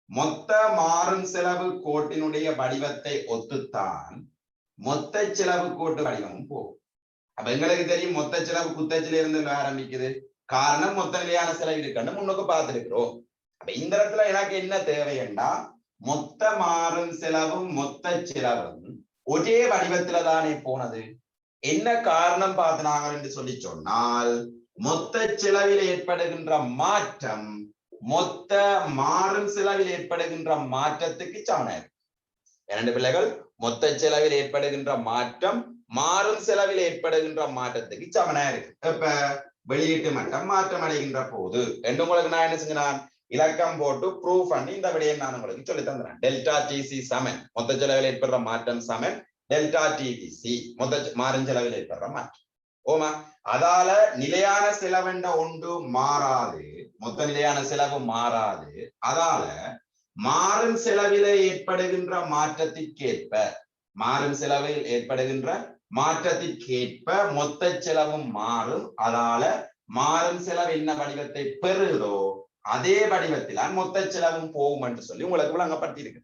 மொத்த மாறும் செலவு கோட்டினுடைய வடிவத்தை ஒத்துத்தான் மொத்த செலவு கோட்டு வடிவமும் போகும். அப்ப எங்களுக்கு தெரியும் மொத்த செலவு குத்தச்சில இருந்து ஆரம்பிக்குது. காரணம் மொத்த நிலையான செலவு இருக்குன்னு முன்னுக்கு பார்த்திருக்கிறோம். அப்ப இந்த இடத்துல எனக்கு என்ன தேவையண்டா மொத்த மாறும் செலவும் மொத்த செலவும் ஒரே வடிவத்துல தானே போனது. என்ன காரணம் பார்த்தினாங்க என்று சொல்லி சொன்னால் மொத்த செலவில் ஏற்படுகின்ற மாற்றம் மொத்த மாறும் செலவில் ஏற்படுகின்ற மாற்றத்துக்கு சமனாக இரண்டு பிள்ளைகள் மொத்த செலவில் ஏற்படுகின்ற மாற்றம் மாறும் செலவில் ஏற்படுகின்ற மாற்றத்துக்கு சமனா இருக்கு. இப்ப வெளியீட்டு மட்டம் மாற்றம் அடைகின்ற போது என்று உங்களுக்கு நான் என்ன செஞ்சேன் இலக்கம் போட்டு ப்ரூவ் பண்ணி இந்த விடையை நான் உங்களுக்கு சொல்லி தந்துறேன். டெல்டா டிசி சமன் மொத்த செலவில் ஏற்படுற மாற்றம் சமன் டெல்டா டிவிசி மொத்த மாறும் செலவில் ஏற்படுற மாற்றம். ஓமா அதால நிலையான செலவென்ற ஒன்று மாறாது, மொத்த நிலையான செலவு மாறாது. அதால மாறும் செலவில ஏற்படுகின்ற மாற்றத்திற்கேற்ப மாறும் செலவில் ஏற்படுகின்ற மாற்றத்திற்கேற்ப மொத்த செலவும் மாறும். அதால மாறும் செலவு என்ன வடிவத்தை பெறுதோ அதே வடிவத்தில் மொத்த செலவும் போகும் என்று சொல்லி உங்களுக்கு விளங்கப்படுத்தியிருக்கு.